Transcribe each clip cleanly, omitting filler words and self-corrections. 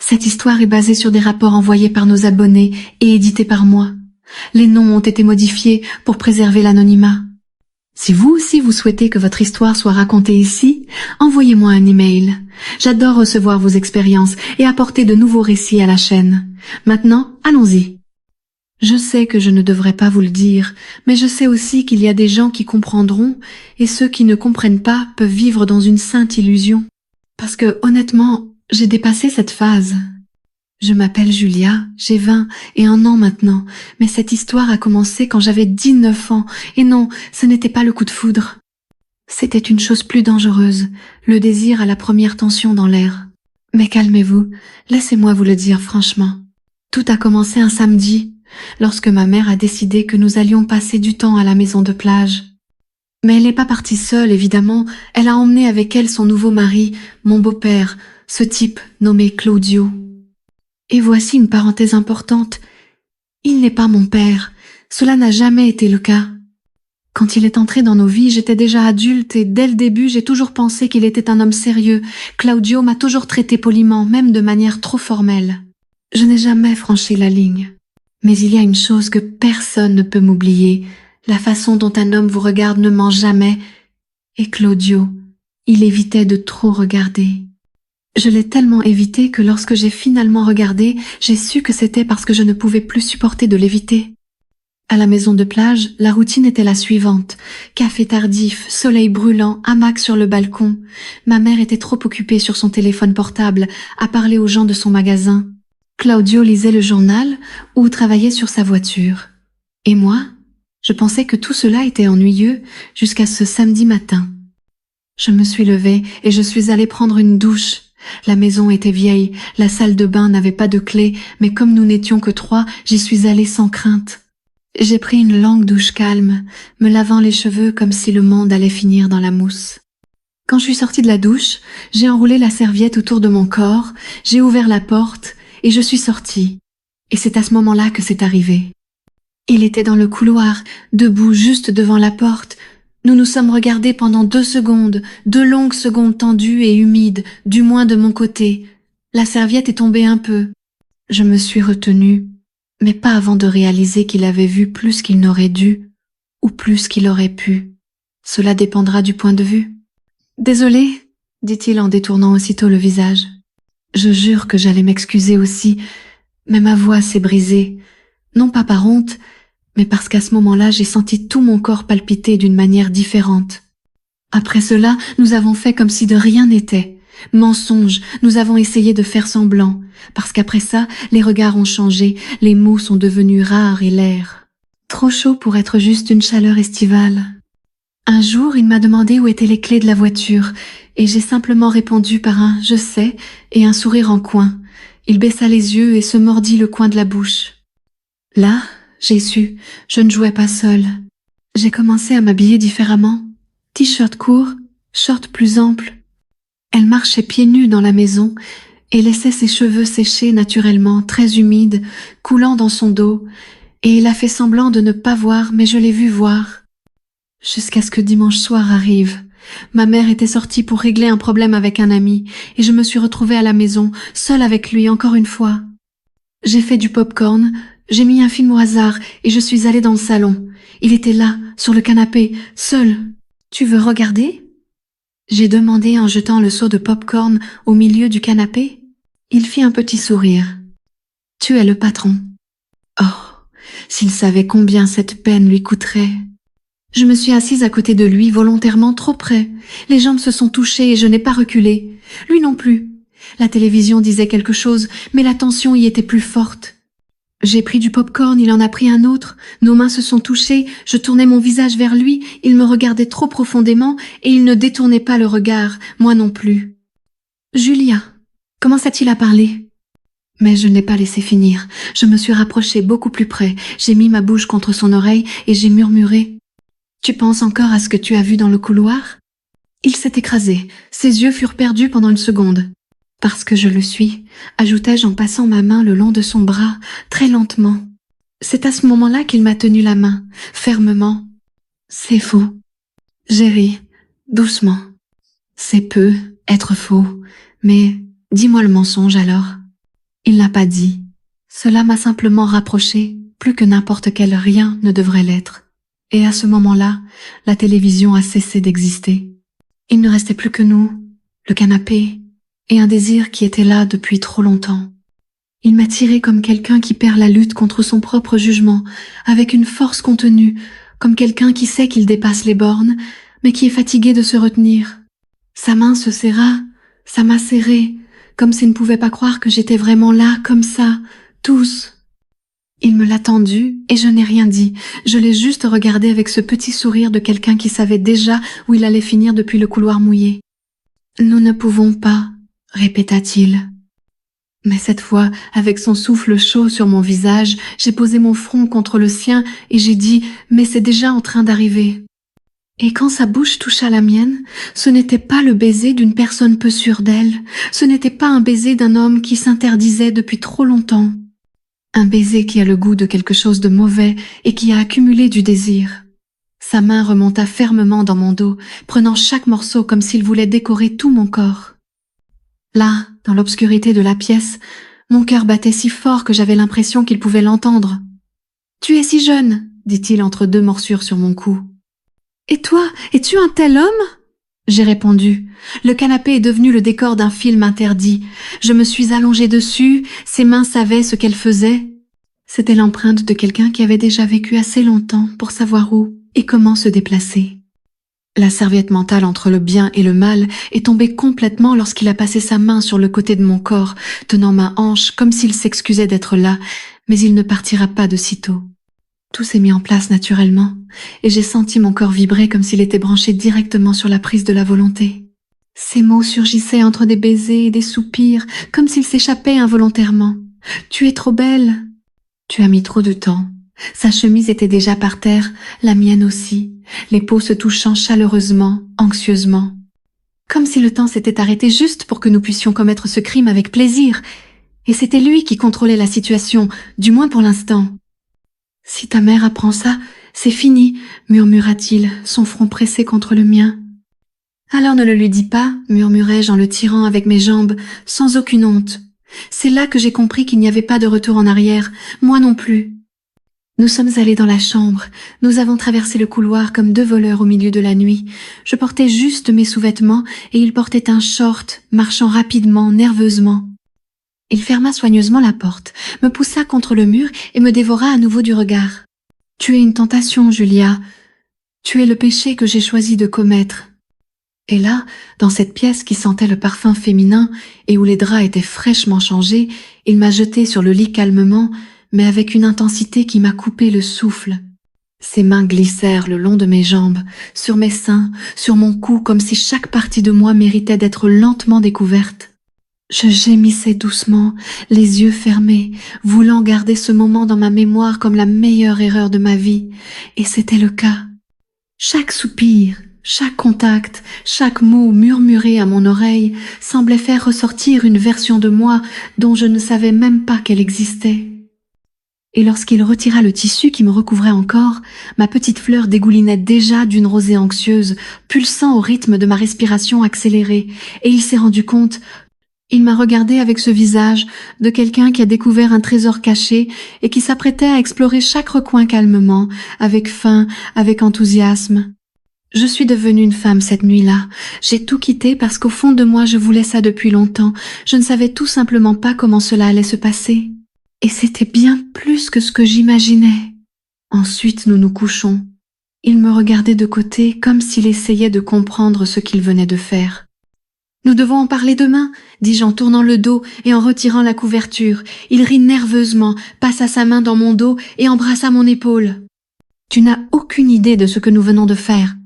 Cette histoire est basée sur des rapports envoyés par nos abonnés et édités par moi. Les noms ont été modifiés pour préserver l'anonymat. Si vous aussi vous souhaitez que votre histoire soit racontée ici, envoyez-moi un email. J'adore recevoir vos expériences et apporter de nouveaux récits à la chaîne. Maintenant, allons-y. Je sais que je ne devrais pas vous le dire, mais je sais aussi qu'il y a des gens qui comprendront et ceux qui ne comprennent pas peuvent vivre dans une sainte illusion. Parce que, honnêtement, j'ai dépassé cette phase. Je m'appelle Julia, j'ai 21 ans maintenant, mais cette histoire a commencé quand j'avais 19 ans, et non, ce n'était pas le coup de foudre. C'était une chose plus dangereuse, le désir à la première tension dans l'air. Mais calmez-vous, laissez-moi vous le dire franchement. Tout a commencé un samedi, lorsque ma mère a décidé que nous allions passer du temps à la maison de plage. Mais elle n'est pas partie seule, évidemment, elle a emmené avec elle son nouveau mari, mon beau-père, ce type nommé Claudio. Et voici une parenthèse importante. Il n'est pas mon père. Cela n'a jamais été le cas. Quand il est entré dans nos vies, j'étais déjà adulte et dès le début, j'ai toujours pensé qu'il était un homme sérieux. Claudio m'a toujours traité poliment, même de manière trop formelle. Je n'ai jamais franchi la ligne. Mais il y a une chose que personne ne peut m'oublier. La façon dont un homme vous regarde ne ment jamais. Et Claudio, il évitait de trop regarder. Je l'ai tellement évité que lorsque j'ai finalement regardé, j'ai su que c'était parce que je ne pouvais plus supporter de l'éviter. À la maison de plage, la routine était la suivante. Café tardif, soleil brûlant, hamac sur le balcon. Ma mère était trop occupée sur son téléphone portable à parler aux gens de son magasin. Claudio lisait le journal ou travaillait sur sa voiture. Et moi, je pensais que tout cela était ennuyeux jusqu'à ce samedi matin. Je me suis levée et je suis allée prendre une douche. La maison était vieille, la salle de bain n'avait pas de clé, mais comme nous n'étions que 3, j'y suis allée sans crainte. J'ai pris une longue douche calme, me lavant les cheveux comme si le monde allait finir dans la mousse. Quand je suis sortie de la douche, j'ai enroulé la serviette autour de mon corps, j'ai ouvert la porte et je suis sortie. Et c'est à ce moment-là que c'est arrivé. Il était dans le couloir, debout juste devant la porte. Nous nous sommes regardés pendant 2 secondes, 2 longues secondes tendues et humides, du moins de mon côté. La serviette est tombée un peu. Je me suis retenue, mais pas avant de réaliser qu'il avait vu plus qu'il n'aurait dû, ou plus qu'il aurait pu. Cela dépendra du point de vue. « Désolé, dit-il en détournant aussitôt le visage. Je jure que j'allais m'excuser aussi, mais ma voix s'est brisée, non pas par honte, mais parce qu'à ce moment-là, j'ai senti tout mon corps palpiter d'une manière différente. Après cela, nous avons fait comme si de rien n'était. Mensonge, nous avons essayé de faire semblant, parce qu'après ça, les regards ont changé, les mots sont devenus rares et lairs. Trop chaud pour être juste une chaleur estivale. Un jour, il m'a demandé où étaient les clés de la voiture, et j'ai simplement répondu par un « je sais » et un sourire en coin. Il baissa les yeux et se mordit le coin de la bouche. Là, j'ai su, je ne jouais pas seule. J'ai commencé à m'habiller différemment. T-shirt court, short plus ample. Elle marchait pieds nus dans la maison et laissait ses cheveux sécher naturellement, très humides, coulant dans son dos, et il a fait semblant de ne pas voir, mais je l'ai vu voir. Jusqu'à ce que dimanche soir arrive. Ma mère était sortie pour régler un problème avec un ami, et je me suis retrouvée à la maison, seule avec lui encore une fois. J'ai fait du popcorn, j'ai mis un film au hasard, et je suis allée dans le salon. Il était là, sur le canapé, seul. « Tu veux regarder ?» J'ai demandé en jetant le seau de popcorn au milieu du canapé. Il fit un petit sourire. « Tu es le patron. » Oh, s'il savait combien cette peine lui coûterait. Je me suis assise à côté de lui, volontairement trop près. Les jambes se sont touchées et je n'ai pas reculé. Lui non plus. La télévision disait quelque chose, mais la tension y était plus forte. J'ai pris du popcorn, il en a pris un autre. Nos mains se sont touchées, je tournais mon visage vers lui, il me regardait trop profondément et il ne détournait pas le regard, moi non plus. « Julia, commença-t-il à parler ?» Mais je ne l'ai pas laissé finir. Je me suis rapprochée beaucoup plus près. J'ai mis ma bouche contre son oreille et j'ai murmuré. « Tu penses encore à ce que tu as vu dans le couloir ?» Il s'est écrasé. Ses yeux furent perdus pendant une seconde. « Parce que je le suis », ajoutai-je en passant ma main le long de son bras, très lentement. C'est à ce moment-là qu'il m'a tenu la main, fermement. « C'est faux. » J'ai ri, doucement. « C'est peu, être faux. Mais dis-moi le mensonge alors. » Il n'a pas dit. Cela m'a simplement rapproché, plus que n'importe quel rien ne devrait l'être. Et à ce moment-là, la télévision a cessé d'exister. Il ne restait plus que nous, le canapé, et un désir qui était là depuis trop longtemps. Il m'a tiré comme quelqu'un qui perd la lutte contre son propre jugement, avec une force contenue, comme quelqu'un qui sait qu'il dépasse les bornes, mais qui est fatigué de se retenir. Sa main se serra, ça m'a serré, comme s'il ne pouvait pas croire que j'étais vraiment là, comme ça, tous. Il me l'a tendu et je n'ai rien dit. Je l'ai juste regardé avec ce petit sourire de quelqu'un qui savait déjà où il allait finir depuis le couloir mouillé. « Nous ne pouvons pas », répéta-t-il. Mais cette fois, avec son souffle chaud sur mon visage, j'ai posé mon front contre le sien et j'ai dit « Mais c'est déjà en train d'arriver ». Et quand sa bouche toucha la mienne, ce n'était pas le baiser d'une personne peu sûre d'elle, ce n'était pas un baiser d'un homme qui s'interdisait depuis trop longtemps. Un baiser qui a le goût de quelque chose de mauvais et qui a accumulé du désir. Sa main remonta fermement dans mon dos, prenant chaque morceau comme s'il voulait décorer tout mon corps. Là, dans l'obscurité de la pièce, mon cœur battait si fort que j'avais l'impression qu'il pouvait l'entendre. « Tu es si jeune, » dit-il entre deux morsures sur mon cou. « Et toi, es-tu un tel homme ?» J'ai répondu. Le canapé est devenu le décor d'un film interdit. Je me suis allongée dessus, ses mains savaient ce qu'elles faisaient. C'était l'empreinte de quelqu'un qui avait déjà vécu assez longtemps pour savoir où et comment se déplacer. La serviette mentale entre le bien et le mal est tombée complètement lorsqu'il a passé sa main sur le côté de mon corps, tenant ma hanche comme s'il s'excusait d'être là, mais il ne partira pas de sitôt. Tout s'est mis en place naturellement, et j'ai senti mon corps vibrer comme s'il était branché directement sur la prise de la volonté. Ces mots surgissaient entre des baisers et des soupirs, comme s'ils s'échappaient involontairement. « Tu es trop belle !»« Tu as mis trop de temps. » Sa chemise était déjà par terre, la mienne aussi, les peaux se touchant chaleureusement, anxieusement. Comme si le temps s'était arrêté juste pour que nous puissions commettre ce crime avec plaisir. Et c'était lui qui contrôlait la situation, du moins pour l'instant. « Si ta mère apprend ça, c'est fini, » murmura-t-il, son front pressé contre le mien. « Alors ne le lui dis pas, » murmurai-je en le tirant avec mes jambes, sans aucune honte. C'est là que j'ai compris qu'il n'y avait pas de retour en arrière, moi non plus. Nous sommes allés dans la chambre, nous avons traversé le couloir comme deux voleurs au milieu de la nuit. Je portais juste mes sous-vêtements et il portait un short, marchant rapidement, nerveusement. Il ferma soigneusement la porte, me poussa contre le mur et me dévora à nouveau du regard. « Tu es une tentation, Julia. Tu es le péché que j'ai choisi de commettre. » Et là, dans cette pièce qui sentait le parfum féminin et où les draps étaient fraîchement changés, il m'a jeté sur le lit calmement, mais avec une intensité qui m'a coupé le souffle. Ses mains glissèrent le long de mes jambes, sur mes seins, sur mon cou, comme si chaque partie de moi méritait d'être lentement découverte. Je gémissais doucement, les yeux fermés, voulant garder ce moment dans ma mémoire comme la meilleure erreur de ma vie, et c'était le cas. Chaque soupir, chaque contact, chaque mot murmuré à mon oreille semblait faire ressortir une version de moi dont je ne savais même pas qu'elle existait. Et lorsqu'il retira le tissu qui me recouvrait encore, ma petite fleur dégoulinait déjà d'une rosée anxieuse, pulsant au rythme de ma respiration accélérée, et il s'est rendu compte. Il m'a regardé avec ce visage de quelqu'un qui a découvert un trésor caché et qui s'apprêtait à explorer chaque recoin calmement, avec faim, avec enthousiasme. Je suis devenue une femme cette nuit-là. J'ai tout quitté parce qu'au fond de moi je voulais ça depuis longtemps. Je ne savais tout simplement pas comment cela allait se passer. Et c'était bien plus que ce que j'imaginais. Ensuite, nous nous couchons. Il me regardait de côté comme s'il essayait de comprendre ce qu'il venait de faire. « Nous devons en parler demain » dis-je en tournant le dos et en retirant la couverture. Il rit nerveusement, passa sa main dans mon dos et embrassa mon épaule. « Tu n'as aucune idée de ce que nous venons de faire. »«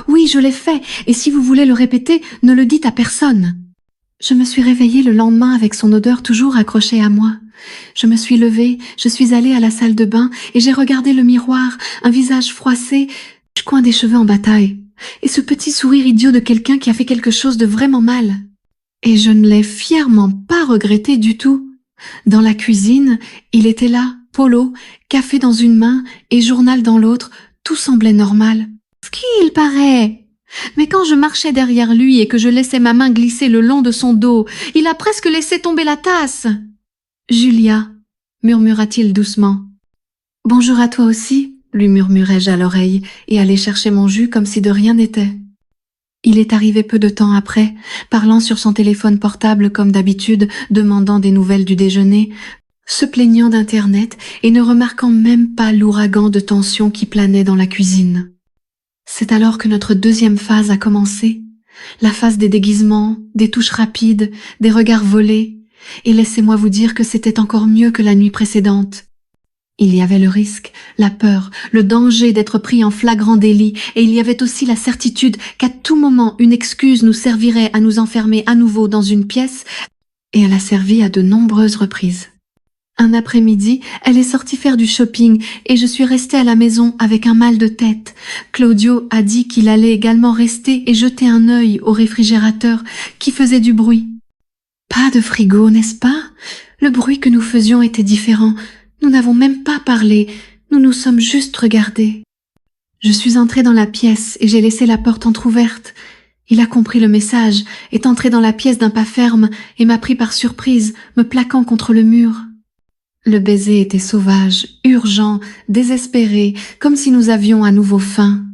Oui, je l'ai fait, et si vous voulez le répéter, ne le dites à personne. » Je me suis réveillée le lendemain avec son odeur toujours accrochée à moi. Je me suis levée, je suis allée à la salle de bain et j'ai regardé le miroir, un visage froissé, du coin des cheveux en bataille, et ce petit sourire idiot de quelqu'un qui a fait quelque chose de vraiment mal. Et je ne l'ai fièrement pas regretté du tout. Dans la cuisine, il était là, polo, café dans une main et journal dans l'autre, tout semblait normal. Ce qu'il paraît! Mais quand je marchais derrière lui et que je laissais ma main glisser le long de son dos, il a presque laissé tomber la tasse. Julia, murmura-t-il doucement. Bonjour à toi aussi, lui murmurai-je à l'oreille et allai chercher mon jus comme si de rien n'était. Il est arrivé peu de temps après, parlant sur son téléphone portable comme d'habitude, demandant des nouvelles du déjeuner, se plaignant d'Internet et ne remarquant même pas l'ouragan de tension qui planait dans la cuisine. C'est alors que notre deuxième phase a commencé, la phase des déguisements, des touches rapides, des regards volés, et laissez-moi vous dire que c'était encore mieux que la nuit précédente. Il y avait le risque, la peur, le danger d'être pris en flagrant délit, et il y avait aussi la certitude qu'à tout moment une excuse nous servirait à nous enfermer à nouveau dans une pièce, et elle a servi à de nombreuses reprises. Un après-midi, elle est sortie faire du shopping et je suis restée à la maison avec un mal de tête. Claudio a dit qu'il allait également rester et jeter un œil au réfrigérateur qui faisait du bruit. Pas de frigo, n'est-ce pas? Le bruit que nous faisions était différent. Nous n'avons même pas parlé, nous nous sommes juste regardés. Je suis entrée dans la pièce et j'ai laissé la porte entr'ouverte. Il a compris le message, est entré dans la pièce d'un pas ferme et m'a pris par surprise, me plaquant contre le mur. Le baiser était sauvage, urgent, désespéré, comme si nous avions à nouveau faim.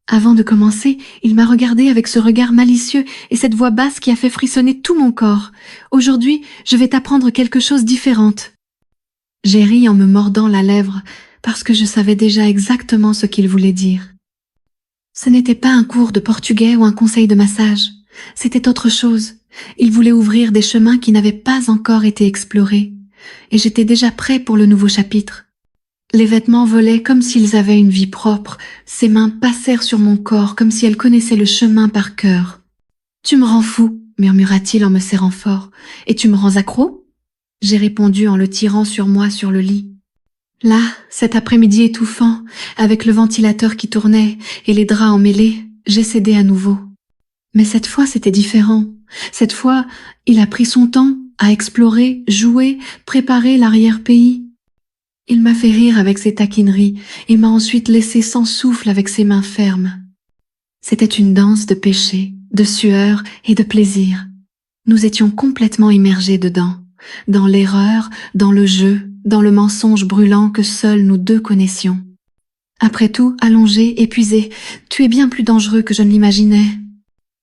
Avant de commencer, il m'a regardé avec ce regard malicieux et cette voix basse qui a fait frissonner tout mon corps. Aujourd'hui, je vais t'apprendre quelque chose de différent. J'ai ri en me mordant la lèvre parce que je savais déjà exactement ce qu'il voulait dire. Ce n'était pas un cours de portugais ou un conseil de massage. C'était autre chose. Il voulait ouvrir des chemins qui n'avaient pas encore été explorés. Et j'étais déjà prêt pour le nouveau chapitre. Les vêtements volaient comme s'ils avaient une vie propre, ses mains passèrent sur mon corps comme si elles connaissaient le chemin par cœur. « Tu me rends fou », murmura-t-il en me serrant fort. « Et tu me rends accro ?» J'ai répondu en le tirant sur moi sur le lit. Là, cet après-midi étouffant, avec le ventilateur qui tournait et les draps emmêlés, j'ai cédé à nouveau. Mais cette fois, c'était différent. Cette fois, il a pris son temps, à explorer, jouer, préparer l'arrière-pays. Il m'a fait rire avec ses taquineries et m'a ensuite laissé sans souffle avec ses mains fermes. C'était une danse de péché, de sueur et de plaisir. Nous étions complètement immergés dedans, dans l'erreur, dans le jeu, dans le mensonge brûlant que seuls nous deux connaissions. Après tout, allongé, épuisé, tu es bien plus dangereux que je ne l'imaginais.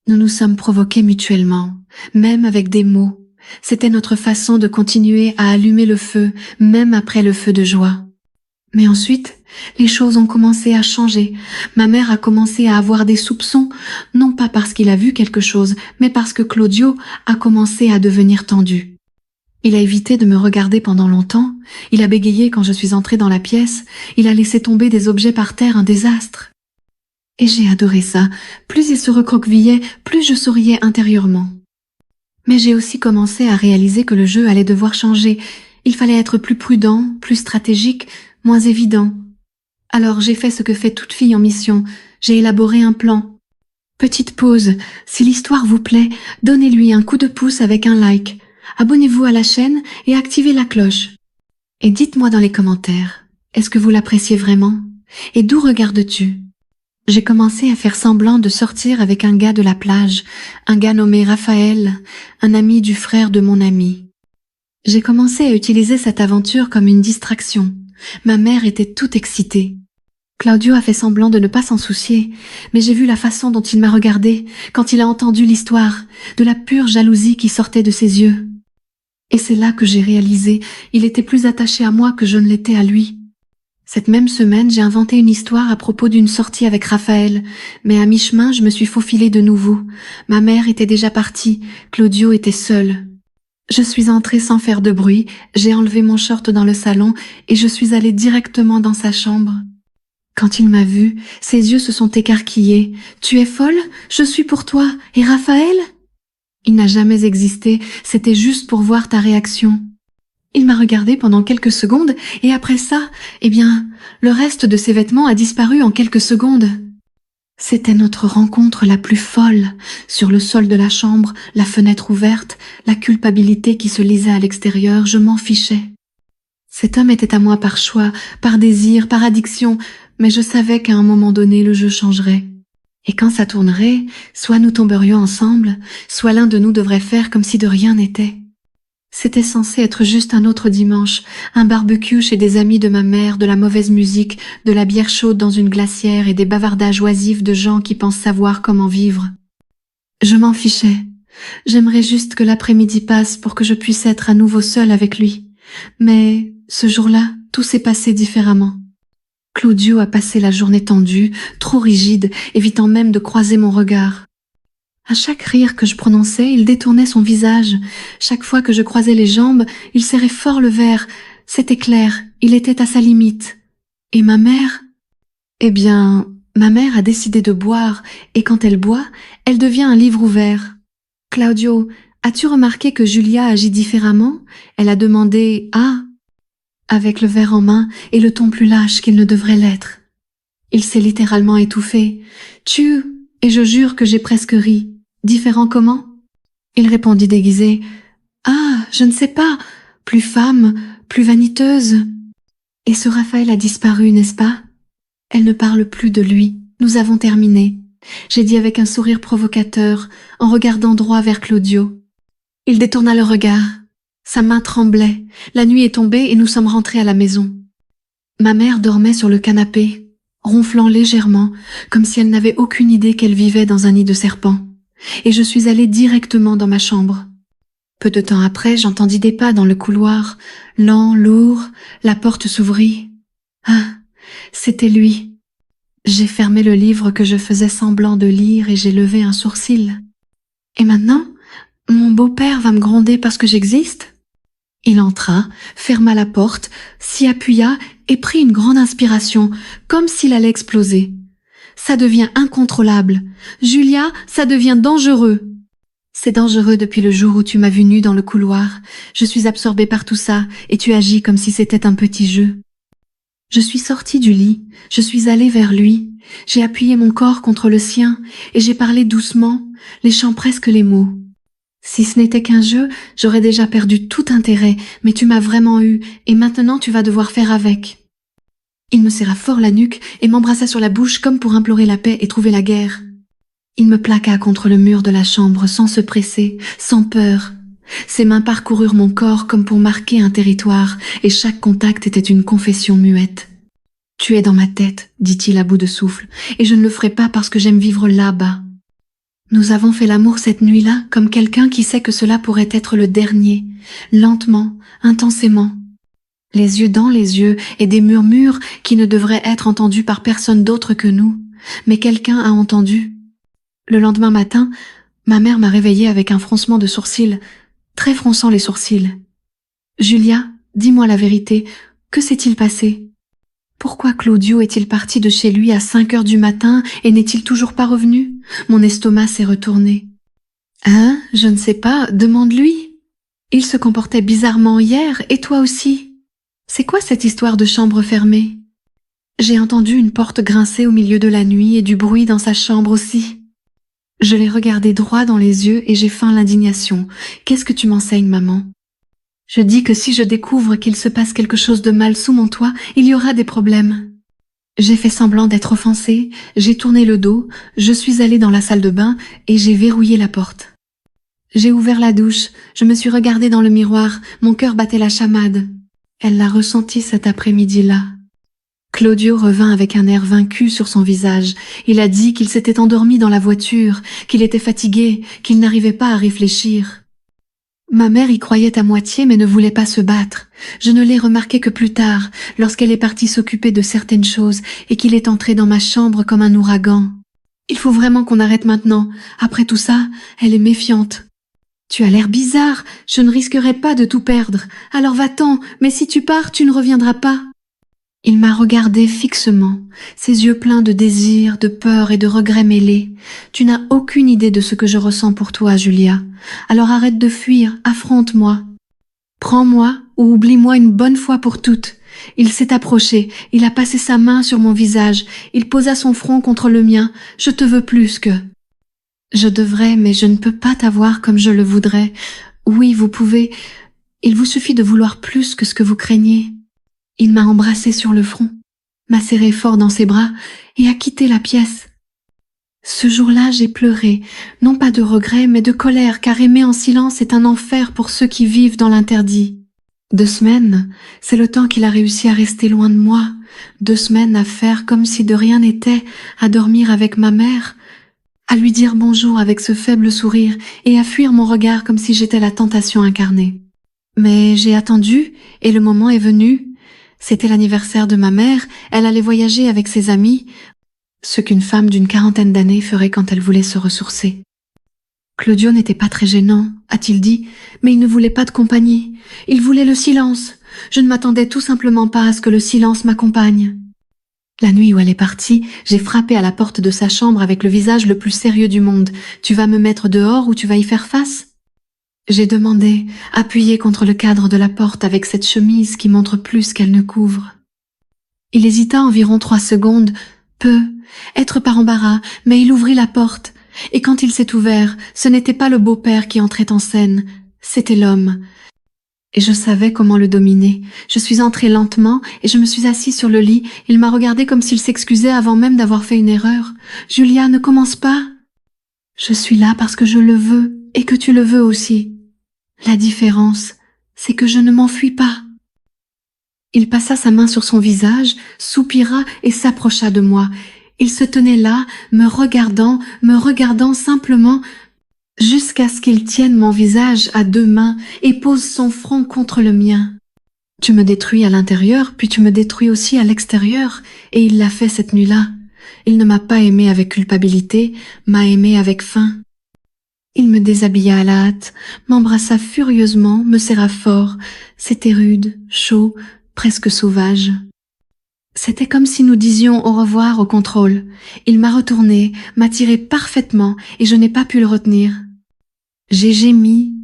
Nous nous sommes provoqués mutuellement, même avec des mots. C'était notre façon de continuer à allumer le feu, même après le feu de joie. Mais ensuite, les choses ont commencé à changer. Ma mère a commencé à avoir des soupçons, non pas parce qu'il a vu quelque chose, mais parce que Claudio a commencé à devenir tendu. Il a évité de me regarder pendant longtemps, il a bégayé quand je suis entrée dans la pièce, il a laissé tomber des objets par terre, un désastre. Et j'ai adoré ça. Plus il se recroquevillait, plus je souriais intérieurement. Mais j'ai aussi commencé à réaliser que le jeu allait devoir changer. Il fallait être plus prudent, plus stratégique, moins évident. Alors j'ai fait ce que fait toute fille en mission. J'ai élaboré un plan. Petite pause. Si l'histoire vous plaît, donnez-lui un coup de pouce avec un like. Abonnez-vous à la chaîne et activez la cloche. Et dites-moi dans les commentaires, est-ce que vous l'appréciez vraiment? Et d'où regardes-tu? J'ai commencé à faire semblant de sortir avec un gars de la plage, un gars nommé Raphaël, un ami du frère de mon ami. J'ai commencé à utiliser cette aventure comme une distraction. Ma mère était toute excitée. Claudio a fait semblant de ne pas s'en soucier, mais j'ai vu la façon dont il m'a regardé quand il a entendu l'histoire, de la pure jalousie qui sortait de ses yeux. Et c'est là que j'ai réalisé, il était plus attaché à moi que je ne l'étais à lui. Cette même semaine, j'ai inventé une histoire à propos d'une sortie avec Raphaël, mais à mi-chemin, je me suis faufilée de nouveau. Ma mère était déjà partie, Claudio était seul. Je suis entrée sans faire de bruit, j'ai enlevé mon short dans le salon et je suis allée directement dans sa chambre. Quand il m'a vue, ses yeux se sont écarquillés. « Tu es folle? Je suis pour toi. Et Raphaël ?» Il n'a jamais existé, c'était juste pour voir ta réaction. Il m'a regardé pendant quelques secondes et après ça, eh bien, le reste de ses vêtements a disparu en quelques secondes. C'était notre rencontre la plus folle, sur le sol de la chambre, la fenêtre ouverte, la culpabilité qui se lisait à l'extérieur, je m'en fichais. Cet homme était à moi par choix, par désir, par addiction, mais je savais qu'à un moment donné le jeu changerait. Et quand ça tournerait, soit nous tomberions ensemble, soit l'un de nous devrait faire comme si de rien n'était. C'était censé être juste un autre dimanche, un barbecue chez des amis de ma mère, de la mauvaise musique, de la bière chaude dans une glacière et des bavardages oisifs de gens qui pensent savoir comment vivre. Je m'en fichais. J'aimerais juste que l'après-midi passe pour que je puisse être à nouveau seule avec lui. Mais ce jour-là, tout s'est passé différemment. Claudio a passé la journée tendue, trop rigide, évitant même de croiser mon regard. À chaque rire que je prononçais, il détournait son visage. Chaque fois que je croisais les jambes, il serrait fort le verre. C'était clair, il était à sa limite. Et ma mère? Eh bien, ma mère a décidé de boire, et quand elle boit, elle devient un livre ouvert. Claudio, as-tu remarqué que Julia agit différemment? Elle a demandé « Ah ?» avec le verre en main et le ton plus lâche qu'il ne devrait l'être. Il s'est littéralement étouffé. « Tu » et je jure que j'ai presque ri. « Différent comment ?» Il répondit déguisé. « Ah, je ne sais pas. Plus femme, plus vaniteuse. » Et ce Raphaël a disparu, n'est-ce pas? Elle ne parle plus de lui. Nous avons terminé. J'ai dit avec un sourire provocateur, en regardant droit vers Claudio. Il détourna le regard. Sa main tremblait. La nuit est tombée et nous sommes rentrés à la maison. Ma mère dormait sur le canapé, ronflant légèrement, comme si elle n'avait aucune idée qu'elle vivait dans un nid de serpents. Et je suis allée directement dans ma chambre. Peu de temps après, j'entendis des pas dans le couloir, lents, lourds, la porte s'ouvrit. Ah, c'était lui. J'ai fermé le livre que je faisais semblant de lire et j'ai levé un sourcil. Et maintenant, mon beau-père va me gronder parce que j'existe? Il entra, ferma la porte, s'y appuya et prit une grande inspiration, comme s'il allait exploser. Ça devient incontrôlable. Julia, ça devient dangereux. C'est dangereux depuis le jour où tu m'as vue nue dans le couloir. Je suis absorbée par tout ça et tu agis comme si c'était un petit jeu. Je suis sortie du lit, je suis allée vers lui, j'ai appuyé mon corps contre le sien et j'ai parlé doucement, léchant presque les mots. Si ce n'était qu'un jeu, j'aurais déjà perdu tout intérêt, mais tu m'as vraiment eu et maintenant tu vas devoir faire avec. Il me serra fort la nuque et m'embrassa sur la bouche comme pour implorer la paix et trouver la guerre. Il me plaqua contre le mur de la chambre sans se presser, sans peur. Ses mains parcoururent mon corps comme pour marquer un territoire et chaque contact était une confession muette. « Tu es dans ma tête, dit-il à bout de souffle, et je ne le ferai pas parce que j'aime vivre là-bas. » Nous avons fait l'amour cette nuit-là comme quelqu'un qui sait que cela pourrait être le dernier, lentement, intensément. Les yeux dans les yeux et des murmures qui ne devraient être entendus par personne d'autre que nous, mais quelqu'un a entendu. Le lendemain matin, ma mère m'a réveillée avec un froncement de sourcils, très fronçant les sourcils. « Julia, dis-moi la vérité, que s'est-il passé? Pourquoi Claudio est-il parti de chez lui à 5 heures du matin et n'est-il toujours pas revenu? Mon estomac s'est retourné. « Hein? Je ne sais pas, demande-lui. Il se comportait bizarrement hier, et toi aussi. C'est quoi cette histoire de chambre fermée? » J'ai entendu une porte grincer au milieu de la nuit et du bruit dans sa chambre aussi. Je l'ai regardé droit dans les yeux et j'ai feint l'indignation. « Qu'est-ce que tu m'enseignes, maman? » Je dis que si je découvre qu'il se passe quelque chose de mal sous mon toit, il y aura des problèmes. J'ai fait semblant d'être offensée, j'ai tourné le dos, je suis allée dans la salle de bain et j'ai verrouillé la porte. J'ai ouvert la douche, je me suis regardée dans le miroir, mon cœur battait la chamade. Elle l'a ressenti cet après-midi-là. Claudio revint avec un air vaincu sur son visage. Il a dit qu'il s'était endormi dans la voiture, qu'il était fatigué, qu'il n'arrivait pas à réfléchir. Ma mère y croyait à moitié mais ne voulait pas se battre. Je ne l'ai remarqué que plus tard, lorsqu'elle est partie s'occuper de certaines choses et qu'il est entré dans ma chambre comme un ouragan. Il faut vraiment qu'on arrête maintenant. Après tout ça, elle est méfiante. Tu as l'air bizarre, je ne risquerai pas de tout perdre. Alors va-t'en, mais si tu pars, tu ne reviendras pas. Il m'a regardé fixement, ses yeux pleins de désir, de peur et de regrets mêlés. Tu n'as aucune idée de ce que je ressens pour toi, Julia. Alors arrête de fuir, affronte-moi. Prends-moi ou oublie-moi une bonne fois pour toutes. Il s'est approché, il a passé sa main sur mon visage, il posa son front contre le mien. Je te veux plus que... Je devrais, mais je ne peux pas t'avoir comme je le voudrais. Oui, vous pouvez. Il vous suffit de vouloir plus que ce que vous craignez. Il m'a embrassé sur le front, m'a serré fort dans ses bras et a quitté la pièce. Ce jour-là, j'ai pleuré, non pas de regret, mais de colère, car aimer en silence est un enfer pour ceux qui vivent dans l'interdit. 2 semaines, c'est le temps qu'il a réussi à rester loin de moi. 2 semaines à faire comme si de rien n'était, à dormir avec ma mère, à lui dire bonjour avec ce faible sourire et à fuir mon regard comme si j'étais la tentation incarnée. Mais j'ai attendu et le moment est venu. C'était l'anniversaire de ma mère, elle allait voyager avec ses amis, ce qu'une femme d'une 40aine d'années ferait quand elle voulait se ressourcer. Claudio n'était pas très gênant, a-t-il dit, mais il ne voulait pas de compagnie. Il voulait le silence. Je ne m'attendais tout simplement pas à ce que le silence m'accompagne. La nuit où elle est partie, j'ai frappé à la porte de sa chambre avec le visage le plus sérieux du monde. « Tu vas me mettre dehors ou tu vas y faire face ?» J'ai demandé, appuyé contre le cadre de la porte avec cette chemise qui montre plus qu'elle ne couvre. Il hésita environ 3 secondes, peu, être par embarras, mais il ouvrit la porte. Et quand il s'est ouvert, ce n'était pas le beau-père qui entrait en scène, c'était l'homme. Et je savais comment le dominer. Je suis entrée lentement et je me suis assise sur le lit. Il m'a regardé comme s'il s'excusait avant même d'avoir fait une erreur. « Julia, ne commence pas. Je suis là parce que je le veux et que tu le veux aussi. La différence, c'est que je ne m'enfuis pas. » Il passa sa main sur son visage, soupira et s'approcha de moi. Il se tenait là, me regardant simplement, jusqu'à ce qu'il tienne mon visage à 2 mains et pose son front contre le mien. « Tu me détruis à l'intérieur, puis tu me détruis aussi à l'extérieur, et il l'a fait cette nuit-là. Il ne m'a pas aimé avec culpabilité, m'a aimé avec faim. » Il me déshabilla à la hâte, m'embrassa furieusement, me serra fort. C'était rude, chaud, presque sauvage. C'était comme si nous disions au revoir au contrôle. Il m'a retourné, m'a tiré parfaitement et je n'ai pas pu le retenir. J'ai gémi,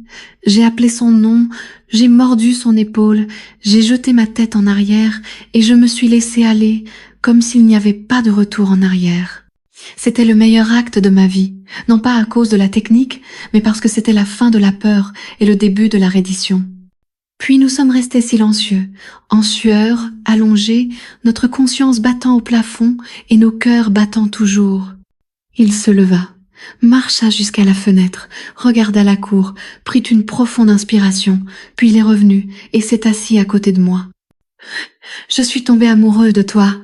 j'ai appelé son nom, j'ai mordu son épaule, j'ai jeté ma tête en arrière et je me suis laissée aller comme s'il n'y avait pas de retour en arrière. C'était le meilleur acte de ma vie, non pas à cause de la technique, mais parce que c'était la fin de la peur et le début de la reddition. Puis nous sommes restés silencieux, en sueur, allongés, notre conscience battant au plafond et nos cœurs battant toujours. Il se leva, marcha jusqu'à la fenêtre, regarda la cour, prit une profonde inspiration, puis il est revenu et s'est assis à côté de moi. « Je suis tombé amoureux de toi. »«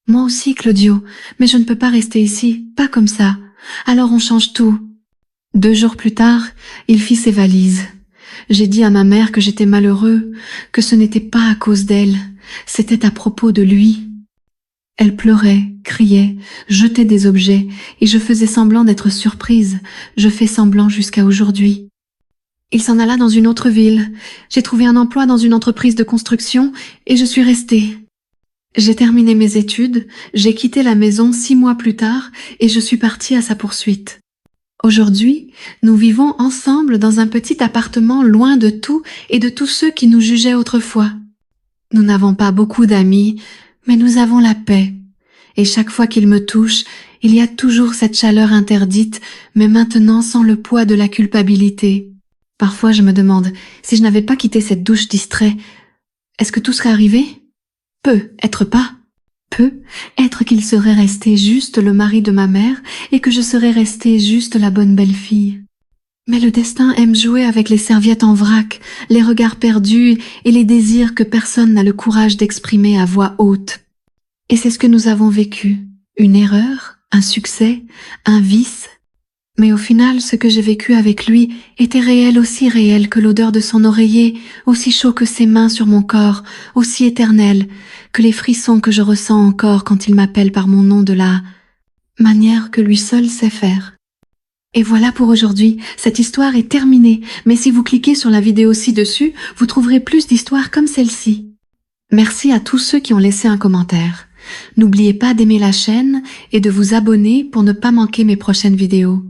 Moi aussi, Claudio, mais je ne peux pas rester ici, pas comme ça. Alors on change tout. » 2 jours plus tard, il fit ses valises. J'ai dit à ma mère que j'étais malheureux, que ce n'était pas à cause d'elle, c'était à propos de lui. Elle pleurait, criait, jetait des objets, et je faisais semblant d'être surprise. Je fais semblant jusqu'à aujourd'hui. Il s'en alla dans une autre ville. J'ai trouvé un emploi dans une entreprise de construction, et je suis restée. J'ai terminé mes études, j'ai quitté la maison 6 mois plus tard, et je suis partie à sa poursuite. Aujourd'hui, nous vivons ensemble dans un petit appartement loin de tout et de tous ceux qui nous jugeaient autrefois. Nous n'avons pas beaucoup d'amis, mais nous avons la paix. Et chaque fois qu'il me touche, il y a toujours cette chaleur interdite, mais maintenant sans le poids de la culpabilité. Parfois je me demande, si je n'avais pas quitté cette douche distrait, est-ce que tout serait arrivé? Peut-être pas. Peut-être qu'il serait resté juste le mari de ma mère et que je serais restée juste la bonne belle-fille. Mais le destin aime jouer avec les serviettes en vrac, les regards perdus et les désirs que personne n'a le courage d'exprimer à voix haute. Et c'est ce que nous avons vécu. Une erreur, un succès, un vice. Mais au final, ce que j'ai vécu avec lui était réel, aussi réel que l'odeur de son oreiller, aussi chaud que ses mains sur mon corps, aussi éternel que les frissons que je ressens encore quand il m'appelle par mon nom de la manière que lui seul sait faire. Et voilà pour aujourd'hui, cette histoire est terminée, mais si vous cliquez sur la vidéo ci-dessus, vous trouverez plus d'histoires comme celle-ci. Merci à tous ceux qui ont laissé un commentaire. N'oubliez pas d'aimer la chaîne et de vous abonner pour ne pas manquer mes prochaines vidéos.